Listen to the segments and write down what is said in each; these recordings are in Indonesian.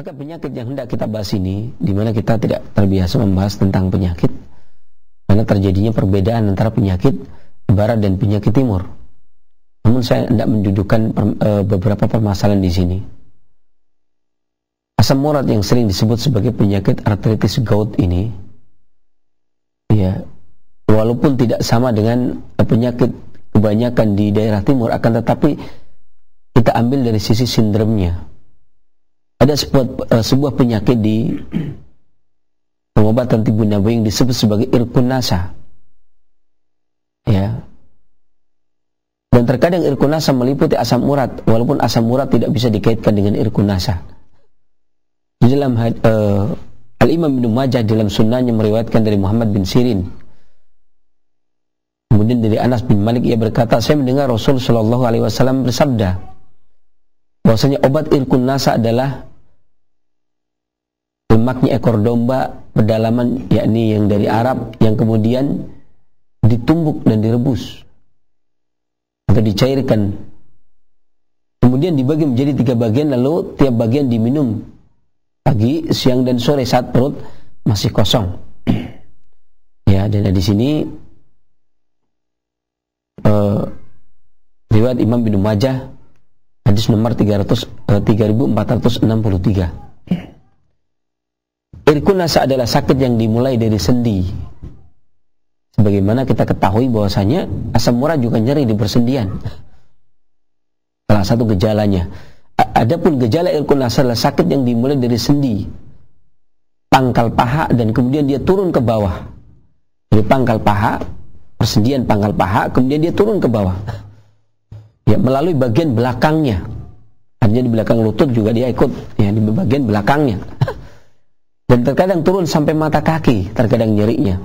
Maka penyakit yang hendak kita bahas ini, di mana kita tidak terbiasa membahas tentang penyakit, karena terjadinya perbedaan antara penyakit barat dan penyakit timur. Namun saya hendak mendudukan beberapa permasalahan di sini. Asam urat yang sering disebut sebagai penyakit artritis gout ini, ya, walaupun tidak sama dengan penyakit kebanyakan di daerah timur, akan tetapi kita ambil dari sisi sindromnya. Ada sebuah penyakit di pengobatan tibu nabawi yang disebut sebagai irkun nasa, ya. Dan terkadang irkun nasa meliputi asam urat, walaupun asam urat tidak bisa dikaitkan dengan irkun nasa. Di dalam Al-Imam Ibnu Majah dalam sunnahnya meriwayatkan dari Muhammad bin Sirin, kemudian dari Anas bin Malik, ia berkata, saya mendengar Rasul Shallallahu Alaihi Wasallam bersabda bahwasanya obat irkun nasa adalah lemaknya ekor domba pedalaman, yakni yang dari Arab, yang kemudian ditumbuk dan direbus atau dicairkan, kemudian dibagi menjadi 3 bagian, lalu tiap bagian diminum pagi, siang, dan sore saat perut masih kosong. Ya, dan di sini riwayat Imam Ibnu Majah, hadis nomor 3463. Irkun nasa adalah sakit yang dimulai dari sendi. Sebagaimana kita ketahui bahwasanya asam urat juga nyeri di persendian, salah satu gejalanya. Adapun gejala irkun nasa adalah sakit yang dimulai dari sendi, pangkal paha, dan kemudian dia turun ke bawah. Dari pangkal paha, persendian pangkal paha, kemudian dia turun ke bawah, ya, melalui bagian belakangnya. Artinya di belakang lutut juga dia ikut, ya, di bagian belakangnya. Dan terkadang turun sampai mata kaki, terkadang nyerinya.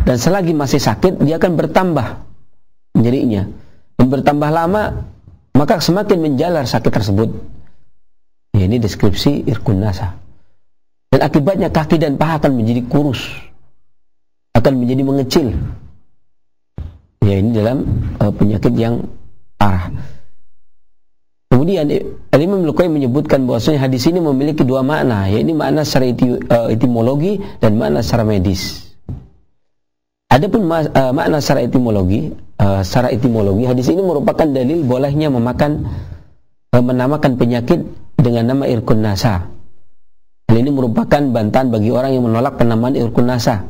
Dan selagi masih sakit, dia akan bertambah nyerinya. Dan bertambah lama, maka semakin menjalar sakit tersebut. Ya, ini deskripsi irkun nasa. Dan akibatnya kaki dan paha akan menjadi kurus, akan menjadi mengecil. Ya, ini dalam penyakit yang parah. Kemudian Al-Imam Ibnu Qayyim menyebutkan bahwasanya hadis ini memiliki 2 makna, yaitu makna secara etimologi dan makna secara medis. Adapun makna secara etimologi, hadis ini merupakan dalil bolehnya menamakan penyakit dengan nama irkun nasa. Hal ini merupakan bantahan bagi orang yang menolak penamaan irkun nasa.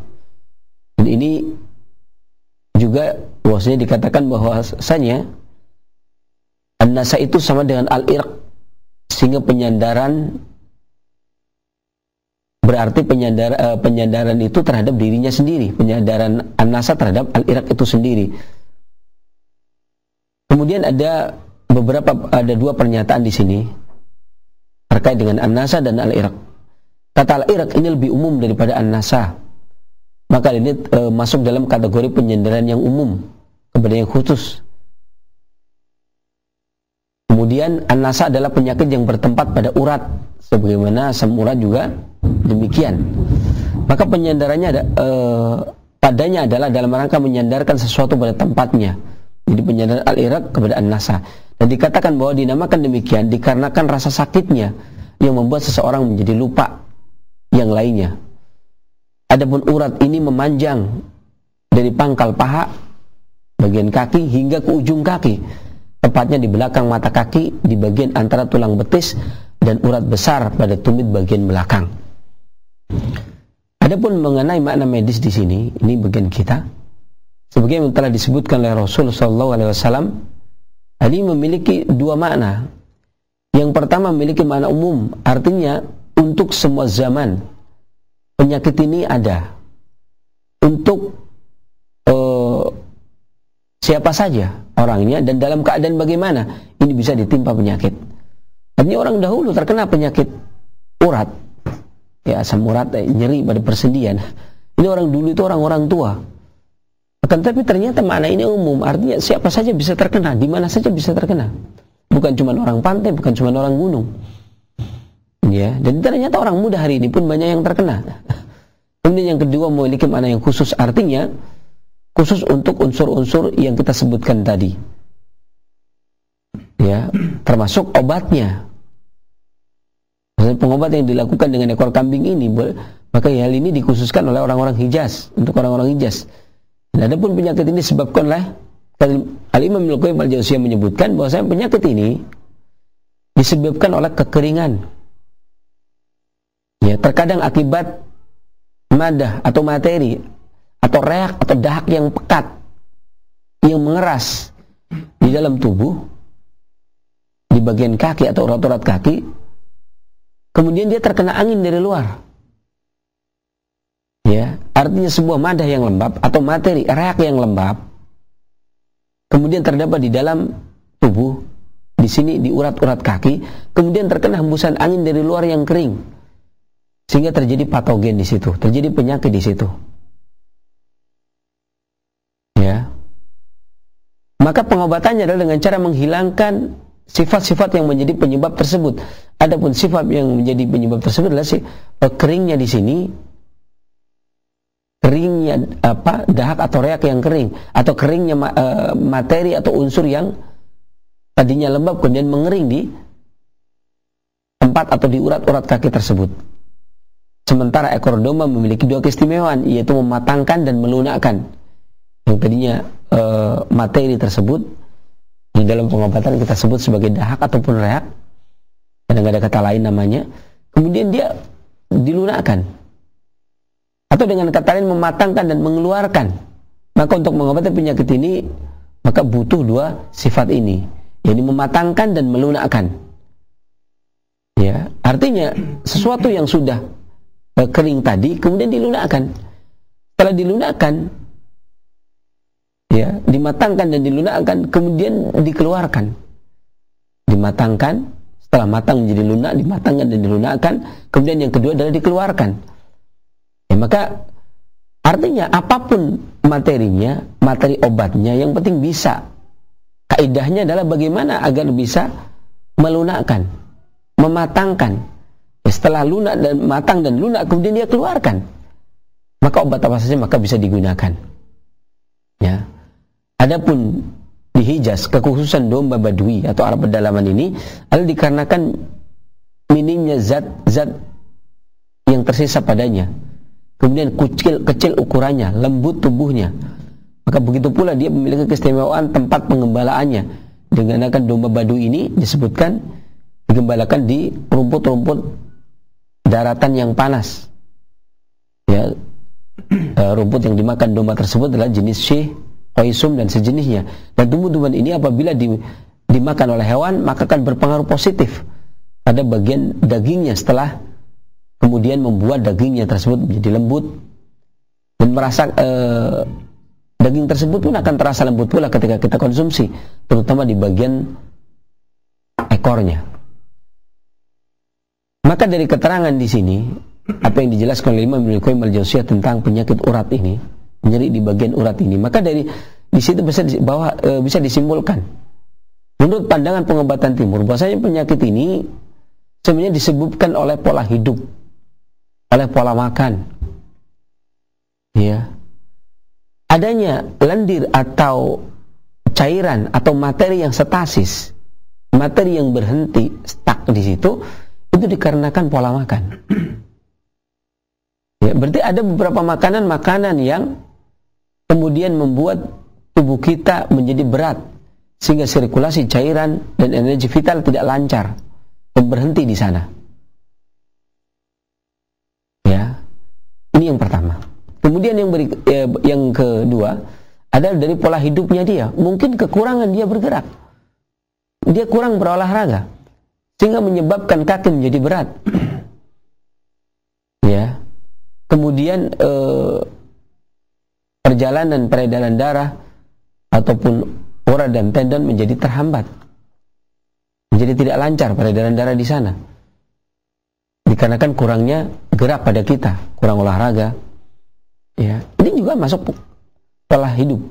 Dan ini juga bahwasanya dikatakan bahwasanya an-nasa itu sama dengan al-irq, sehingga penyandaran berarti penyandaran itu terhadap dirinya sendiri, penyandaran an-nasa terhadap al-irq itu sendiri. Kemudian ada 2 pernyataan di sini terkait dengan an-nasa dan al-irq. Kata al-irq ini lebih umum daripada an-nasa, maka ini masuk dalam kategori penyandaran yang umum kepada yang khusus. Kemudian an-nasa adalah penyakit yang bertempat pada urat, sebagaimana asam urat juga demikian. Maka penyandarannya padanya adalah dalam rangka menyandarkan sesuatu pada tempatnya. Jadi penyandaran al-iraq kepada an-nasa. Dan dikatakan bahwa dinamakan demikian dikarenakan rasa sakitnya yang membuat seseorang menjadi lupa yang lainnya. Adapun urat ini memanjang dari pangkal paha, bagian kaki, hingga ke ujung kaki, tepatnya di belakang mata kaki, di bagian antara tulang betis dan urat besar pada tumit bagian belakang. Adapun mengenai makna medis di sini, ini bagian kita, sebagaimana telah disebutkan oleh Rasul Shallallahu Alaihi Wasallam, ini memiliki 2 makna. Yang pertama memiliki makna umum, artinya untuk semua zaman penyakit ini ada, untuk siapa saja orangnya dan dalam keadaan bagaimana ini bisa ditimpa penyakit. Artinya orang dahulu terkena penyakit urat, ya, asam urat, nyeri pada persendian. Ini orang dulu itu orang-orang tua. Akan tapi ternyata makna ini umum, artinya siapa saja bisa terkena, di mana saja bisa terkena. Bukan cuma orang pantai, bukan cuma orang gunung. Ya, dan ternyata orang muda hari ini pun banyak yang terkena. Kemudian yang kedua memiliki makna yang khusus, artinya khusus untuk unsur-unsur yang kita sebutkan tadi, ya, termasuk obatnya. Dan pengobatan yang dilakukan dengan ekor kambing ini, maka hal ini dikhususkan oleh orang-orang Hijaz, untuk orang-orang Hijaz. Dan adapun penyakit ini disebabkan oleh Al-Imam Ibnu Qayyim Al-Jauziyah menyebutkan bahwasanya penyakit ini disebabkan oleh kekeringan. Ya, terkadang akibat madah atau materi atau reak atau dahak yang pekat yang mengeras di dalam tubuh, di bagian kaki atau urat-urat kaki, kemudian dia terkena angin dari luar. Ya, artinya sebuah madah yang lembab atau materi reak yang lembab kemudian terdapat di dalam tubuh, di sini di urat-urat kaki, kemudian terkena hembusan angin dari luar yang kering, sehingga terjadi patogen di situ, terjadi penyakit di situ. Ya, maka pengobatannya adalah dengan cara menghilangkan sifat-sifat yang menjadi penyebab tersebut. Adapun sifat yang menjadi penyebab tersebut adalah keringnya di sini, keringnya dahak atau reak yang kering, atau keringnya materi atau unsur yang tadinya lembab kemudian mengering di tempat atau di urat-urat kaki tersebut. Sementara ekor domba memiliki dua keistimewaan, yaitu mematangkan dan melunakkan. Yang tadinya materi tersebut di dalam pengobatan kita sebut sebagai dahak ataupun reak, kadang ada kata lain namanya, kemudian dia dilunakkan. Atau dengan kata lain mematangkan dan mengeluarkan. Maka untuk mengobati penyakit ini, maka butuh dua sifat ini, yaitu mematangkan dan melunakkan. Ya, artinya sesuatu yang sudah kering tadi kemudian dilunakkan. Setelah dilunakkan, ya, dimatangkan dan dilunakkan, kemudian dikeluarkan. Dimatangkan, setelah matang menjadi lunak, dimatangkan dan dilunakkan, kemudian yang kedua adalah dikeluarkan. Ya, maka artinya apapun materinya, materi obatnya, yang penting bisa. Kaidahnya adalah bagaimana agar bisa melunakkan, mematangkan. Ya, setelah lunak dan matang dan lunak, kemudian dia keluarkan. Maka obat apa saja maka bisa digunakan. Ya. Adapun di Hijaz, kekhususan domba Badui atau Arab pedalaman ini adalah dikarenakan minimnya zat-zat yang tersisa padanya. Kemudian kecil ukurannya, lembut tubuhnya. Maka begitu pula dia memiliki keistimewaan tempat pengembalaannya. Dengan akan domba Badui ini disebutkan digembalakan di rumput-rumput daratan yang panas. Ya, rumput yang dimakan domba tersebut adalah jenis syih, oisum dan sejenisnya. Dan tumbuh-tumbuhan ini apabila dimakan oleh hewan maka akan berpengaruh positif pada bagian dagingnya, setelah kemudian membuat dagingnya tersebut menjadi lembut dan merasa daging tersebut pun akan terasa lembut pula ketika kita konsumsi, terutama di bagian ekornya. Maka dari keterangan di sini, apa yang dijelaskan oleh Imam Ibnu Qayyim Al-Jauziyah tentang penyakit urat ini, nyeri di bagian urat ini, maka dari di situ bisa disimpulkan menurut pandangan pengobatan timur bahwasanya penyakit ini sebenarnya disebabkan oleh pola hidup, oleh pola makan. Ya. Adanya lendir atau cairan atau materi yang stasis, materi yang berhenti stuck di situ, itu dikarenakan pola makan. Ya, berarti ada beberapa makanan-makanan yang kemudian membuat tubuh kita menjadi berat sehingga sirkulasi cairan dan energi vital tidak lancar dan berhenti di sana. Ya, ini yang pertama. Kemudian yang kedua adalah dari pola hidupnya dia. Mungkin kekurangan dia bergerak, dia kurang berolahraga sehingga menyebabkan kaki menjadi berat. Ya, kemudian perjalanan peredaran darah ataupun urat dan tendon menjadi terhambat, menjadi tidak lancar peredaran darah di sana dikarenakan kurangnya gerak pada kita, kurang olahraga. Ya, ini juga masuk pola hidup.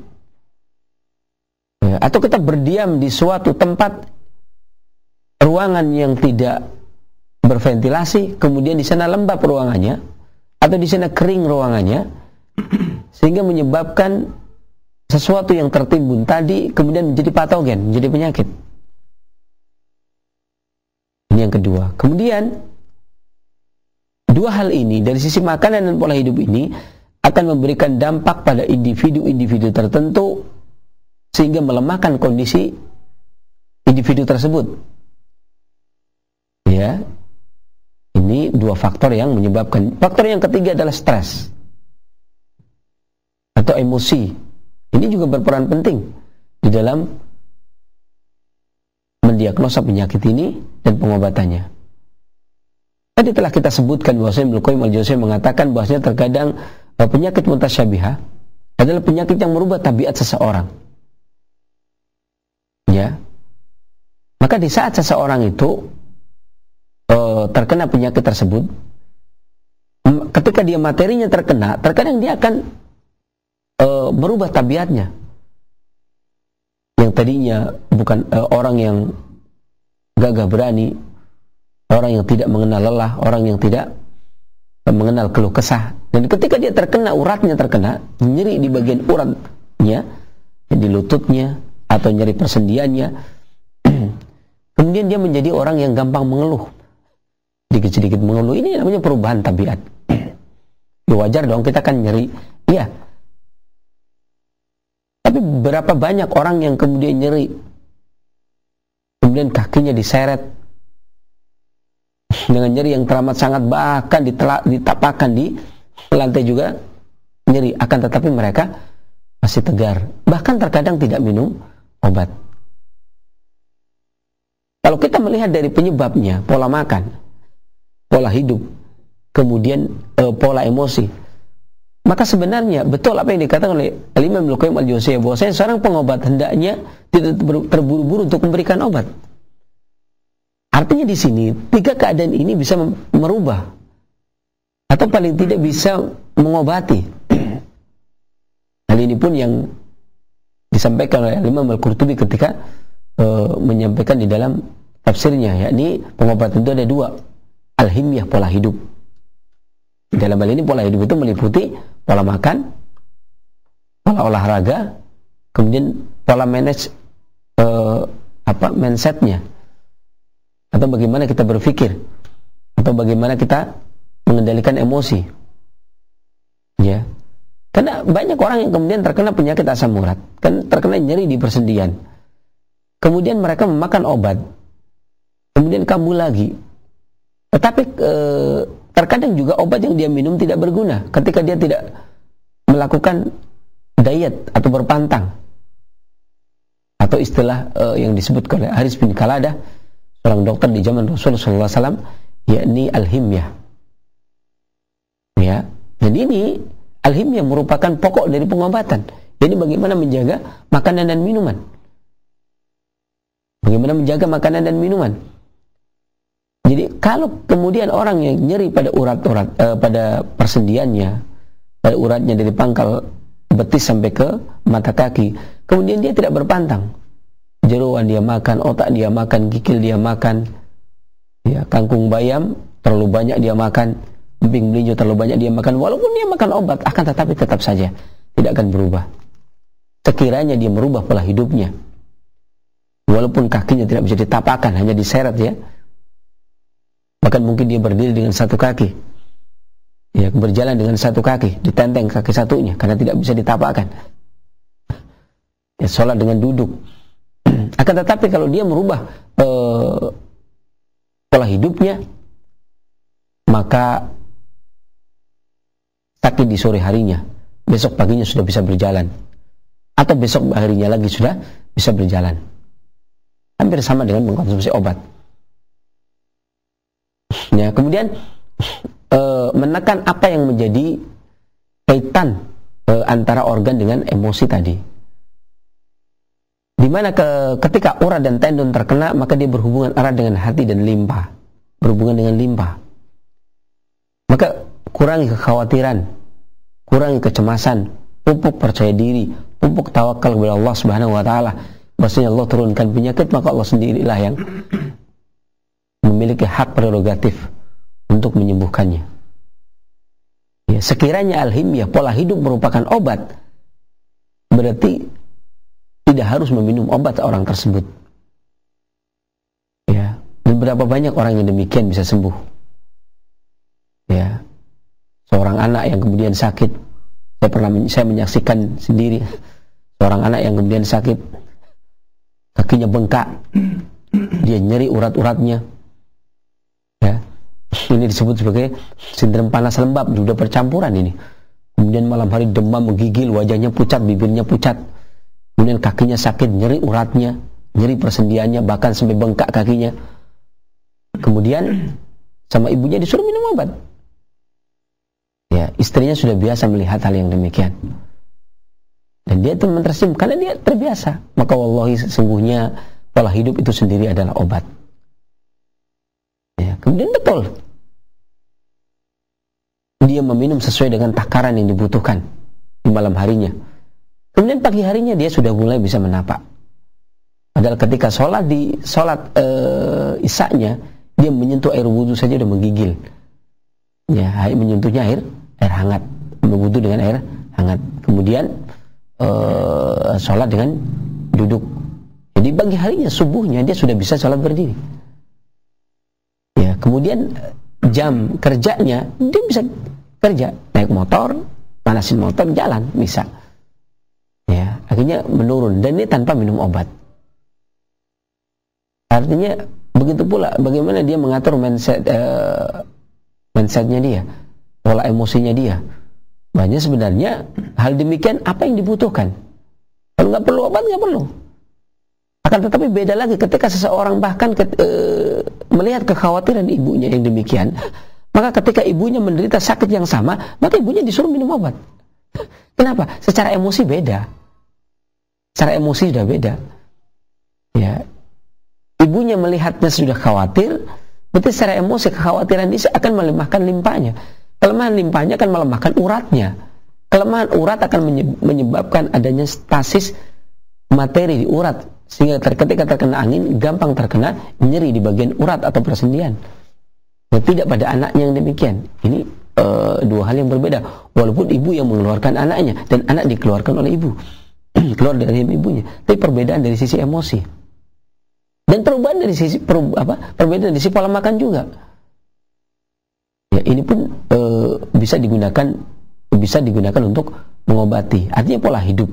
Ya, atau kita berdiam di suatu tempat, ruangan yang tidak berventilasi, kemudian di sana lembab ruangannya atau di sana kering ruangannya, sehingga menyebabkan sesuatu yang tertimbun tadi kemudian menjadi patogen, menjadi penyakit. Ini yang kedua. Kemudian dua hal ini dari sisi makanan dan pola hidup ini akan memberikan dampak pada individu-individu tertentu sehingga melemahkan kondisi individu tersebut. Ya, ini dua faktor yang menyebabkan. Faktor yang ketiga adalah stres atau emosi. Ini juga berperan penting di dalam mendiagnosa penyakit ini dan pengobatannya. Tadi telah kita sebutkan bahwasanya Ibnu Qayyim al-Jauziyah mengatakan bahwasanya terkadang penyakit mutasyabihah adalah penyakit yang merubah tabiat seseorang. Ya. Maka di saat seseorang itu terkena penyakit tersebut, ketika dia materinya terkena, terkadang dia akan merubah tabiatnya. Yang tadinya bukan orang yang gagah berani, orang yang tidak mengenal lelah, orang yang tidak mengenal keluh kesah. Dan ketika dia terkena, uratnya terkena, nyeri di bagian uratnya, di lututnya, atau nyeri persendiannya, kemudian dia menjadi orang yang gampang mengeluh, sedikit-sedikit mengeluh. Ini namanya perubahan tabiat. Ya wajar dong, kita kan nyeri. Iya. Tapi berapa banyak orang yang kemudian nyeri, kemudian kakinya diseret dengan nyeri yang teramat sangat, bahkan ditapakan di lantai juga nyeri, akan tetapi mereka masih tegar, bahkan terkadang tidak minum obat. Kalau kita melihat dari penyebabnya, pola makan, pola hidup, kemudian pola emosi, maka sebenarnya betul apa yang dikatakan oleh Imam Ibnu Qayyim al-Jauziyah, bahwasanya seorang pengobat hendaknya tidak terburu-buru untuk memberikan obat. Artinya di sini tiga keadaan ini bisa merubah atau paling tidak bisa mengobati. Hal ini pun yang disampaikan oleh Imam Al-Qurtubi ketika menyampaikan di dalam tafsirnya, yakni pengobatan itu ada dua, al-himyah, pola hidup. Dalam hal ini pola hidup itu meliputi pola makan, pola olahraga, kemudian pola manage mindsetnya, atau bagaimana kita berpikir, atau bagaimana kita mengendalikan emosi. Ya, karena banyak orang yang kemudian terkena penyakit asam urat, kan terkena nyeri di persendian, kemudian mereka memakan obat, kemudian kambuh lagi. Tetapi terkadang juga obat yang dia minum tidak berguna ketika dia tidak melakukan diet atau berpantang, atau istilah yang disebut oleh Haris bin Kaladah, seorang dokter di zaman Rasulullah SAW, yakni al-himyah. Ya, dan ini al-himyah merupakan pokok dari pengobatan. Jadi bagaimana menjaga makanan dan minuman, bagaimana menjaga makanan dan minuman. Jadi kalau kemudian orang yang nyeri pada urat-urat, pada persendiannya, pada uratnya dari pangkal betis sampai ke mata kaki, kemudian dia tidak berpantang, jeroan dia makan, otak dia makan, kikil dia makan, ya, kangkung bayam terlalu banyak dia makan, emping melinjo terlalu banyak dia makan, walaupun dia makan obat, akan tetapi tetap saja tidak akan berubah. Sekiranya dia merubah pola hidupnya, walaupun kakinya tidak bisa ditapakkan, hanya diseret, ya, bahkan mungkin dia berdiri dengan satu kaki, ya, berjalan dengan satu kaki, ditenteng kaki satunya karena tidak bisa ditapakkan, ya, sholat dengan duduk. Akan tetapi kalau dia merubah pola hidupnya, maka sakit di sore harinya, besok paginya sudah bisa berjalan, atau besok harinya lagi sudah bisa berjalan. Hampir sama dengan mengkonsumsi obat. Ya, kemudian menekan apa yang menjadi kaitan antara organ dengan emosi tadi. Di mana ketika urat dan tendon terkena, maka dia berhubungan erat dengan hati dan limpa, berhubungan dengan limpa. Maka kurangi kekhawatiran, kurangi kecemasan, pupuk percaya diri, pupuk tawakal kepada Allah Subhanahu wa taala. Maksudnya Allah turunkan penyakit, maka Allah sendirilah yang memiliki hak prerogatif untuk menyembuhkannya. Ya, sekiranya al-himyah, pola hidup merupakan obat, berarti tidak harus meminum obat orang tersebut. Ya, dan berapa banyak orang yang demikian bisa sembuh. Ya, seorang anak yang kemudian sakit. Saya menyaksikan sendiri seorang anak yang kemudian sakit, kakinya bengkak, dia nyeri urat-uratnya. Ya, ini disebut sebagai sindrom panas lembab, sudah percampuran ini. Kemudian malam hari demam, menggigil, wajahnya pucat, bibirnya pucat. Kemudian kakinya sakit, nyeri uratnya, nyeri persendiannya, bahkan sampai bengkak kakinya. Kemudian sama ibunya disuruh minum obat. Ya, istrinya sudah biasa melihat hal yang demikian. Dan dia teman tersenyum karena dia terbiasa. Maka wallahi sesungguhnya pola hidup itu sendiri adalah obat. Ya, kemudian betul, dia meminum sesuai dengan takaran yang dibutuhkan di malam harinya. Kemudian pagi harinya dia sudah mulai bisa menapak. Padahal ketika sholat isya-nya, dia menyentuh air wudhu saja sudah menggigil. Ya, menyentuhnya air hangat, berwudhu dengan air hangat. Kemudian sholat dengan duduk. Jadi pagi harinya, subuhnya dia sudah bisa sholat berdiri. Ya, kemudian jam kerjanya dia bisa kerja, naik motor, panasin motor, jalan bisa. Ya, akhirnya menurun, dan ini tanpa minum obat. Artinya begitu pula bagaimana dia mengatur mindsetnya dia, pola emosinya dia. Banyak sebenarnya hal demikian apa yang dibutuhkan. Kalau nggak perlu obat, nggak perlu. Akan tetapi beda lagi ketika seseorang bahkan melihat kekhawatiran ibunya yang demikian, maka ketika ibunya menderita sakit yang sama, maka ibunya disuruh minum obat. Kenapa? Secara emosi beda. Secara emosi sudah beda. Ya, ibunya melihatnya sudah khawatir, berarti secara emosi kekhawatiran ini akan melemahkan limpanya. Kelemahan limpanya akan melemahkan uratnya. Kelemahan urat akan menyebabkan adanya stasis materi di urat, sehingga ketika terkena angin gampang terkena nyeri di bagian urat atau persendian. Dan tidak pada anaknya yang demikian. Ini dua hal yang berbeda. Walaupun ibu yang mengeluarkan anaknya dan anak dikeluarkan oleh ibu, keluar dari ibunya, tapi perbedaan dari sisi emosi. Dan perubahan dari sisi perbedaan dari sisi pola makan juga. Ya, ini pun bisa digunakan untuk mengobati. Artinya pola hidup.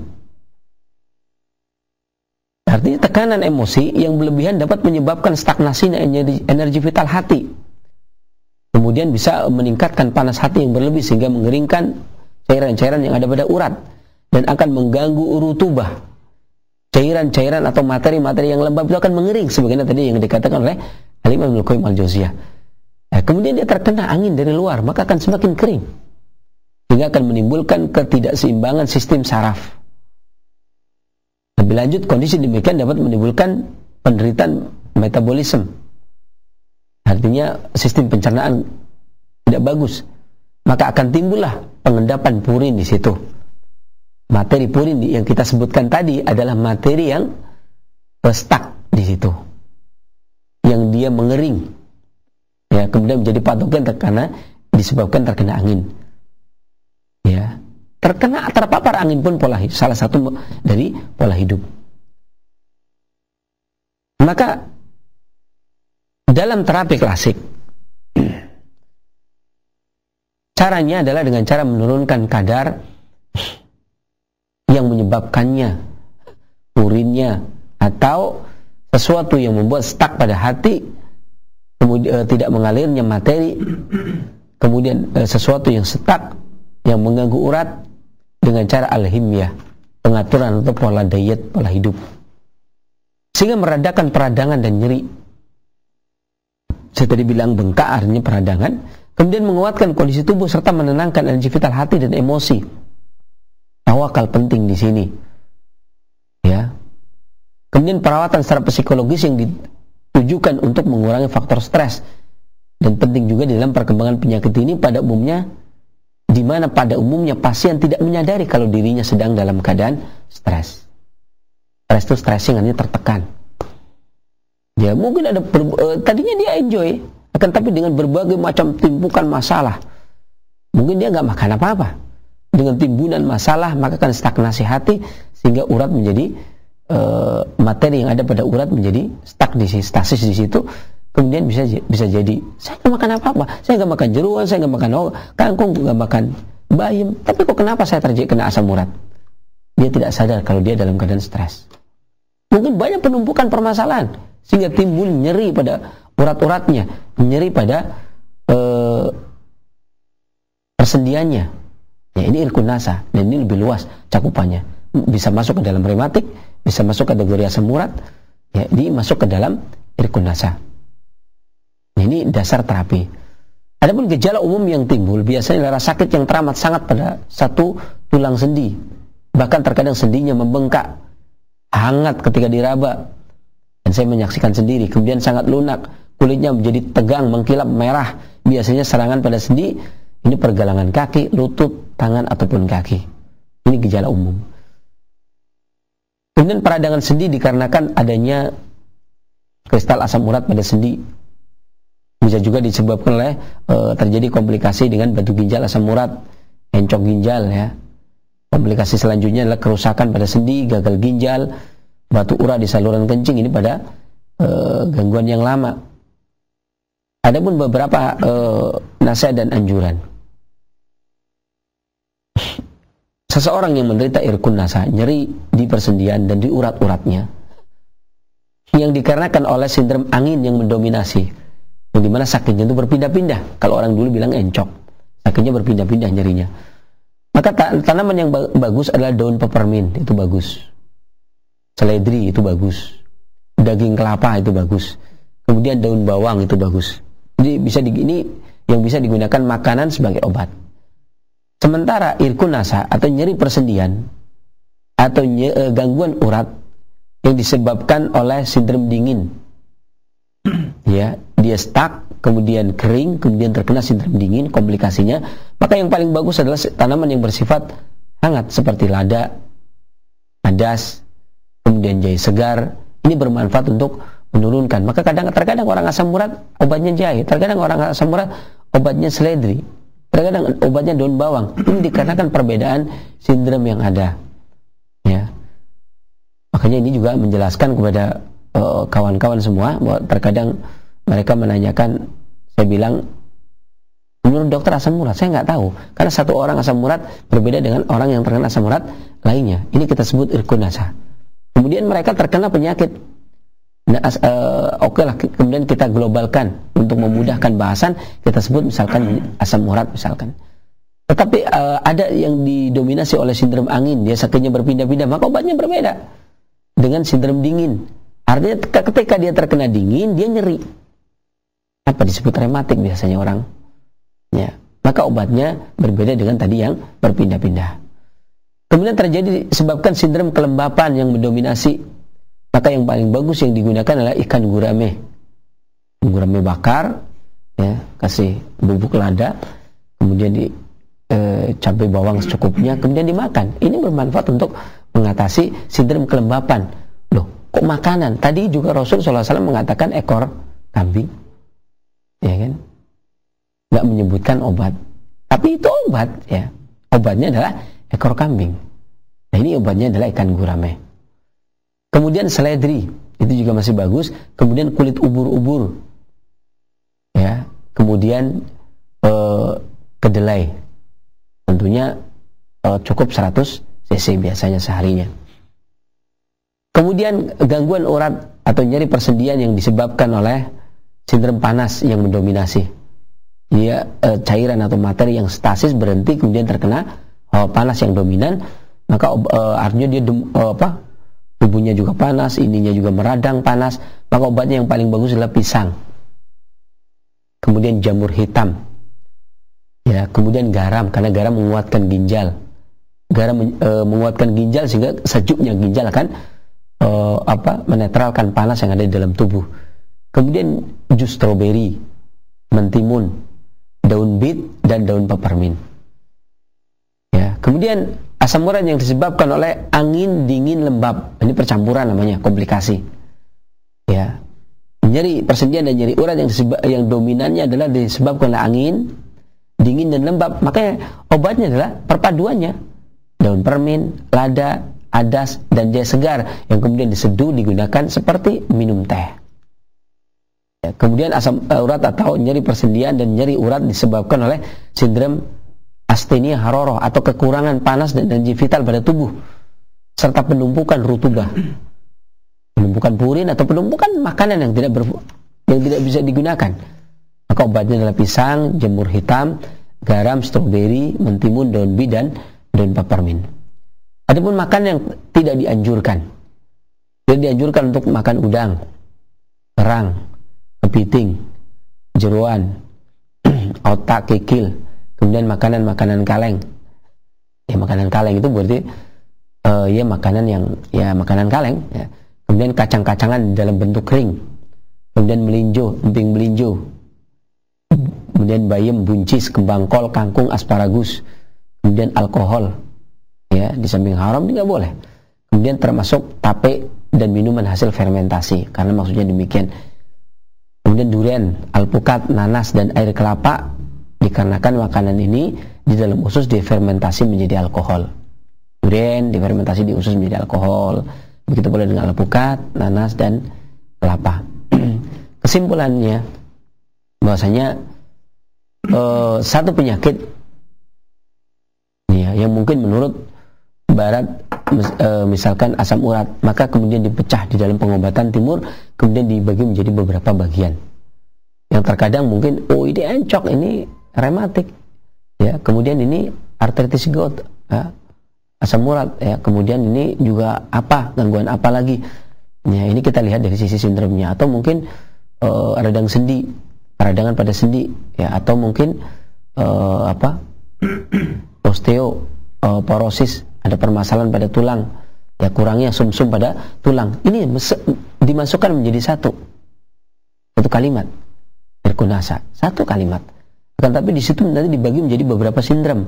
Artinya tekanan emosi yang berlebihan dapat menyebabkan stagnasi energi vital hati. Kemudian bisa meningkatkan panas hati yang berlebih sehingga mengeringkan cairan-cairan yang ada pada urat dan akan mengganggu urutubah. Cairan-cairan atau materi-materi yang lembab itu akan mengering, sebagaimana tadi yang dikatakan oleh Al-Imam Ibnu Qayyim Al-Jauziyah. Nah, kemudian dia terkena angin dari luar, maka akan semakin kering, sehingga akan menimbulkan ketidakseimbangan sistem saraf. Lebih lanjut, kondisi demikian dapat menimbulkan penderitaan metabolisme. Artinya sistem pencernaan tidak bagus, maka akan timbullah pengendapan purin di situ. Materi purin yang kita sebutkan tadi adalah materi yang stuck di situ, yang dia mengering, ya, kemudian menjadi patogen karena disebabkan terkena angin. Ya, terpapar angin pun salah satu dari pola hidup. Maka dalam terapi klasik, caranya adalah dengan cara menurunkan kadar yang menyebabkannya, urinnya atau sesuatu yang membuat stuck pada hati, kemudian tidak mengalirnya materi, kemudian sesuatu yang stuck yang mengganggu urat dengan cara alhimyah, pengaturan atau pola diet, pola hidup, sehingga meredakan peradangan dan nyeri. Saya tadi bilang bengkak artinya peradangan, kemudian menguatkan kondisi tubuh serta menenangkan energi vital hati dan emosi. Tawakal penting di sini. Ya. Kemudian perawatan secara psikologis yang ditujukan untuk mengurangi faktor stres, dan penting juga dalam perkembangan penyakit ini pada umumnya, di mana pada umumnya pasien tidak menyadari kalau dirinya sedang dalam keadaan stres. Stres itu stressing, artinya tertekan. Ya, mungkin ada tadinya dia enjoy, akan tapi dengan berbagai macam timbukan masalah, mungkin dia nggak makan apa-apa. Dengan timbunan masalah, maka akan stagnasi hati sehingga urat menjadi materi yang ada pada urat menjadi stuck di situ, stasis di situ. kemudian bisa jadi saya nggak makan apa-apa, saya nggak makan jeruan, saya nggak makan kangkung, nggak makan bayam, tapi kok kenapa saya terjadi kena asam urat? Dia tidak sadar kalau dia dalam keadaan stres. Mungkin banyak penumpukan permasalahan sehingga timbul nyeri pada urat-uratnya, nyeri pada persendiannya. Ya, ini irkun nasa, dan ini lebih luas cakupannya. Bisa masuk ke dalam rematik, bisa masuk kategori asam urat, ya, ini masuk ke dalam irkun nasa. Ini dasar terapi. Adapun gejala umum yang timbul biasanya adalah sakit yang teramat sangat pada satu tulang sendi. Bahkan terkadang sendinya membengkak, hangat ketika diraba. Dan saya menyaksikan sendiri, kemudian sangat lunak, kulitnya menjadi tegang, mengkilap, merah. Biasanya serangan pada sendi, ini pergelangan kaki, lutut, tangan ataupun kaki. Ini gejala umum. Kemudian peradangan sendi dikarenakan adanya kristal asam urat pada sendi. Bisa juga disebabkan oleh terjadi komplikasi dengan batu ginjal asam urat, encok ginjal ya. Komplikasi selanjutnya adalah kerusakan pada sendi, gagal ginjal, batu urat di saluran kencing, ini pada gangguan yang lama. Adapun beberapa nasihat dan anjuran. Seseorang yang menderita irkun nasa, nyeri di persendian dan di urat-uratnya, yang dikarenakan oleh sindrom angin yang mendominasi, yang dimana sakitnya itu berpindah-pindah. Kalau orang dulu bilang encok, sakitnya berpindah-pindah nyerinya. Maka tanaman yang bagus adalah daun peppermint, itu bagus. Seledri itu bagus. Daging kelapa itu bagus. Kemudian daun bawang itu bagus. Jadi ini yang bisa digunakan makanan sebagai obat. Sementara irkun nasa atau nyeri persendian atau gangguan urat yang disebabkan oleh sindrom dingin, ya, dia stuck, kemudian kering, kemudian terkena sindrom dingin, komplikasinya, maka yang paling bagus adalah tanaman yang bersifat hangat seperti lada, adas, kemudian jahe segar. Ini bermanfaat untuk menurunkan. Maka terkadang orang asam urat obatnya jahe, terkadang orang asam urat obatnya seledri, terkadang obatnya daun bawang. Ini dikarenakan perbedaan sindrom yang ada. Ya. Makanya ini juga menjelaskan kepada kawan-kawan semua bahwa terkadang mereka menanyakan, saya bilang, menurut dokter asam urat, saya nggak tahu, karena satu orang asam urat berbeda dengan orang yang terkena asam urat lainnya. Ini kita sebut irkun nasa. Kemudian mereka terkena penyakit. Nah, oke lah, kemudian kita globalkan untuk memudahkan bahasan, kita sebut misalkan asam urat misalkan. Tetapi ada yang didominasi oleh sindrom angin, dia sakitnya berpindah-pindah, maka obatnya berbeda dengan sindrom dingin. Artinya ketika dia terkena dingin, dia nyeri. Apa disebut rematik biasanya orang. Ya, maka obatnya berbeda dengan tadi yang berpindah-pindah. Kemudian terjadi disebabkan sindrom kelembapan yang mendominasi. Maka yang paling bagus yang digunakan adalah ikan gurame. Gurame bakar, ya, kasih bubuk lada, kemudian cabai bawang secukupnya, kemudian dimakan. Ini bermanfaat untuk mengatasi sindrom kelembapan. Loh, kok makanan? Tadi juga Rasul SAW mengatakan ekor kambing, ya kan? Nggak menyebutkan obat, tapi itu obat, ya. Obatnya adalah ekor kambing. Nah, ini obatnya adalah ikan gurame. Kemudian seledri, itu juga masih bagus. Kemudian kulit ubur-ubur, ya. Kemudian kedelai, tentunya cukup 100 cc biasanya seharinya. Kemudian gangguan urat atau nyeri persendian yang disebabkan oleh sindrom panas yang mendominasi. Dia cairan atau materi yang stasis berhenti, kemudian terkena panas yang dominan, maka artinya dia tubuhnya juga panas, ininya juga meradang panas, maka obatnya yang paling bagus adalah pisang. Kemudian jamur hitam, ya, kemudian garam, karena garam menguatkan ginjal. Garam menguatkan ginjal sehingga sejuknya ginjal akan menetralkan panas yang ada di dalam tubuh. Kemudian jus stroberi, mentimun, daun bit dan daun peppermint. Ya, kemudian asam urat yang disebabkan oleh angin dingin lembab. Ini percampuran namanya, komplikasi. Ya. Nyeri persendian dan nyeri urat yang dominannya adalah disebabkan oleh angin dingin dan lembab. Makanya obatnya adalah perpaduannya. Daun permin, lada, adas dan jahe segar yang kemudian diseduh digunakan seperti minum teh. Ya. Ya, kemudian asam urat atau nyeri persendian dan nyeri urat disebabkan oleh sindrom astenia haroroh atau kekurangan panas dan energi vital pada tubuh serta penumpukan rutubah, penumpukan purin atau penumpukan makanan yang tidak bisa digunakan. Maka obatnya adalah pisang, jamur hitam, garam, stroberi, mentimun, daun bidan, daun peppermint. Adapun makanan yang tidak dianjurkan, untuk makan udang, kerang, kepiting, jeroan, otak, kikil, kemudian makanan kaleng. Ya, makanan kaleng itu berarti ya makanan kaleng. Ya. Kemudian kacang-kacangan dalam bentuk kering, kemudian melinjo, emping melinjo, kemudian bayam, buncis, kembang kol, kangkung, asparagus, kemudian alkohol. Ya, di samping haram tidak boleh. Kemudian termasuk tape dan minuman hasil fermentasi, karena maksudnya demikian. Kemudian durian, alpukat, nanas, dan air kelapa, dikarenakan makanan ini di dalam usus difermentasi menjadi alkohol. Durian difermentasi di usus menjadi alkohol. Begitu pula dengan alpukat, nanas, dan kelapa. Kesimpulannya, bahwasanya satu penyakit ya, yang mungkin menurut Barat misalkan asam urat, maka kemudian dipecah di dalam pengobatan timur, kemudian dibagi menjadi beberapa bagian. Yang terkadang mungkin ini encok, ini rematik, ya, kemudian ini artritis gout, ya, asam urat, ya, kemudian ini juga gangguan apa lagi, ya, ini kita lihat dari sisi sindromnya, atau mungkin radang sendi, peradangan pada sendi, ya, atau mungkin osteoporosis, ada permasalahan pada tulang, ya, kurangnya sumsum pada tulang. Ini dimasukkan menjadi satu kalimat, irkunasa, satu kalimat. Akan tapi di situ nanti dibagi menjadi beberapa sindrom.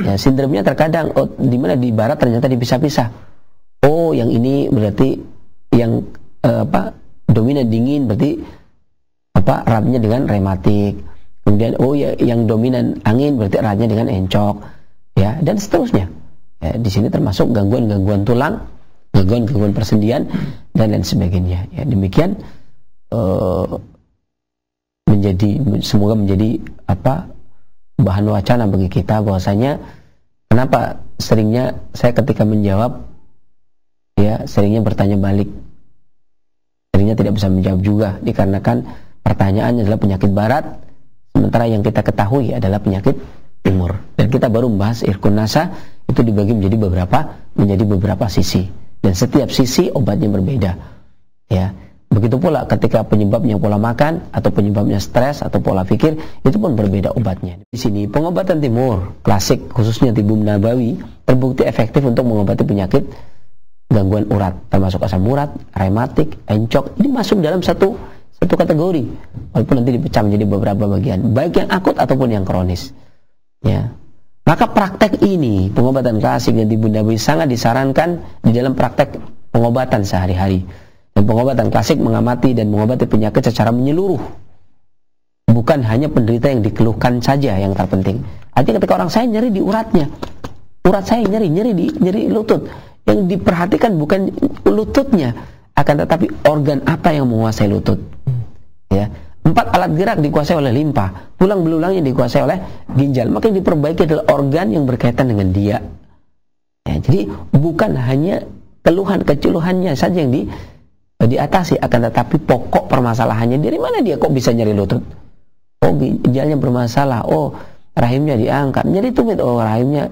Ya, sindromnya terkadang di mana di Barat ternyata dipisah-pisah. Yang ini berarti yang dominan dingin, berarti eratnya dengan rematik. Kemudian yang dominan angin berarti eratnya dengan encok, ya, dan seterusnya. Ya, di sini termasuk gangguan-gangguan tulang, gangguan-gangguan persendian, dan lain sebagainya. Ya, demikian semoga menjadi bahan wacana bagi kita, bahwasanya kenapa seringnya saya ketika menjawab, ya, seringnya bertanya balik, seringnya tidak bisa menjawab juga, dikarenakan pertanyaannya adalah penyakit Barat, sementara yang kita ketahui adalah penyakit Timur. Dan kita baru membahas irkunasa, itu dibagi menjadi beberapa sisi, dan setiap sisi obatnya berbeda. Ya, begitu pula ketika penyebabnya pola makan, atau penyebabnya stres, atau pola pikir, itu pun berbeda obatnya. Di sini pengobatan timur klasik, khususnya tibum nabawi, terbukti efektif untuk mengobati penyakit gangguan urat, termasuk asam urat, rematik, encok. Ini masuk dalam satu kategori, walaupun nanti dipecah menjadi beberapa bagian, baik yang akut ataupun yang kronis. Ya, maka praktek ini, pengobatan klasik dan tibum nabawi, sangat disarankan di dalam praktek pengobatan sehari-hari. Dan pengobatan klasik mengamati dan mengobati penyakit secara menyeluruh, bukan hanya penderita yang dikeluhkan saja yang terpenting. Artinya ketika orang saya nyeri di uratnya, urat saya nyeri lutut, yang diperhatikan bukan lututnya, akan tetapi organ apa yang menguasai lutut. Ya, 4 alat gerak dikuasai oleh limpa, tulang belulangnya dikuasai oleh ginjal, maka yang diperbaiki adalah organ yang berkaitan dengan dia. Ya, jadi bukan hanya keluhannya saja yang diatasi, akan tetapi pokok permasalahannya, dari mana dia kok bisa nyeri lutut? Ginjalnya bermasalah, rahimnya diangkat, nyeri tumit, rahimnya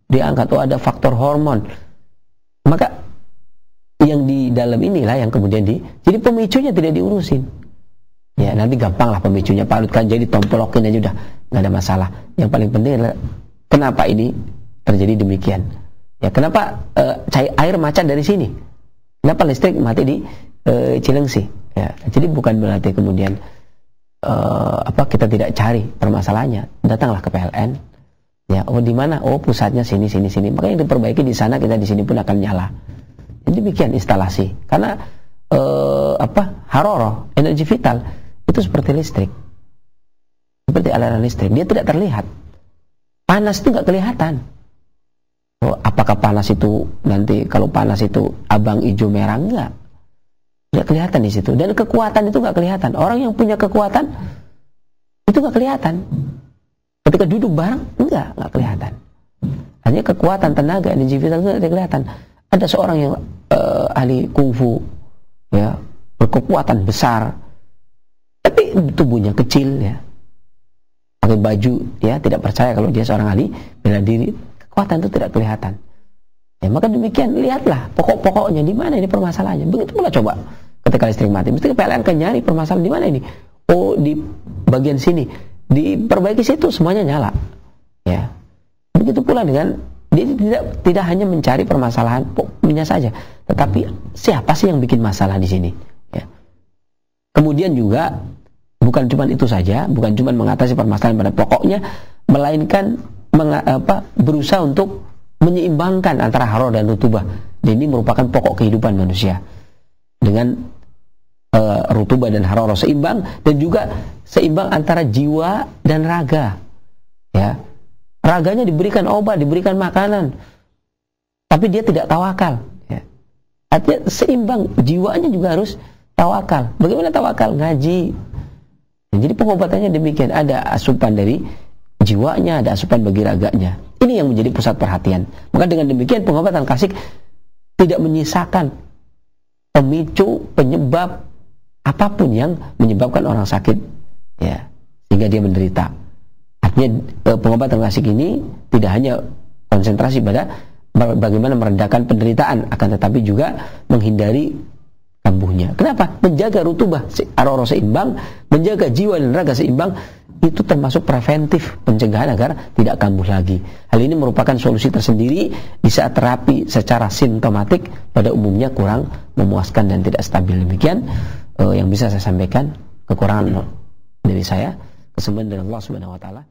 diangkat, ada faktor hormon. Maka yang di dalam inilah yang kemudian jadi pemicunya tidak diurusin. Ya, nanti gampang lah pemicunya, parutkan jadi tompolokin aja, udah nggak ada masalah. Yang paling penting adalah kenapa ini terjadi demikian. Ya, kenapa air macet dari sini? Kenapa listrik mati di Cilengsi? Ya, jadi bukan berarti kemudian kita tidak cari permasalahannya. Datanglah ke PLN. Ya, di mana? Pusatnya sini. Maka yang diperbaiki di sana, kita di sini pun akan nyala. Jadi demikian instalasi. Karena haroroh, energi vital itu seperti listrik, seperti aliran listrik, dia tidak terlihat. Panas itu nggak kelihatan. Apakah panas itu nanti, kalau panas itu abang, hijau, merah? Enggak. Nggak kelihatan di situ. Dan kekuatan itu nggak kelihatan. Orang yang punya kekuatan itu nggak kelihatan. Ketika duduk bareng, nggak kelihatan. Hanya kekuatan, tenaga, energi vital itu nggak kelihatan. Ada seorang yang ahli kungfu, ya, berkekuatan besar, tapi tubuhnya kecil, ya, pakai baju, ya, tidak percaya kalau dia seorang ahli bela diri, kekuatan itu tidak kelihatan. Ya, maka demikian, lihatlah pokok-pokoknya di mana ini permasalahannya. Begitu pula coba ketika listrik mati, mesti PLN akan nyari permasalahan di mana ini. Oh, di bagian sini, diperbaiki situ semuanya nyala. Ya, begitu pula dengan dia tidak hanya mencari permasalahan pokoknya saja, tetapi siapa sih yang bikin masalah di sini. Ya. Kemudian juga bukan cuma itu saja, bukan cuma mengatasi permasalahan pada pokoknya, melainkan berusaha untuk menyeimbangkan antara harorah dan rutubah. Dan ini merupakan pokok kehidupan manusia. Dengan rutubah dan harorah seimbang, dan juga seimbang antara jiwa dan raga. Ya, raganya diberikan obat, diberikan makanan, tapi dia tidak tawakal. Ya. Artinya seimbang, jiwanya juga harus tawakal. Bagaimana tawakal? Ngaji. Ya, jadi pengobatannya demikian. Ada asupan dari jiwanya, ada asupan bagi raganya. Ini yang menjadi pusat perhatian. Maka dengan demikian pengobatan klasik tidak menyisakan pemicu, penyebab apapun yang menyebabkan orang sakit, ya, sehingga dia menderita. Artinya pengobatan klasik ini tidak hanya konsentrasi pada bagaimana meredakan penderitaan, akan tetapi juga menghindari kambuhnya. Kenapa? Menjaga rutubah harorah seimbang, menjaga jiwa dan raga seimbang, itu termasuk preventif pencegahan agar tidak kambuh lagi. Hal ini merupakan solusi tersendiri di saat terapi secara simptomatik pada umumnya kurang memuaskan dan tidak stabil. Demikian yang bisa saya sampaikan, kekurangan dari saya, kesembuhan dari Allah Subhanahu wa taala.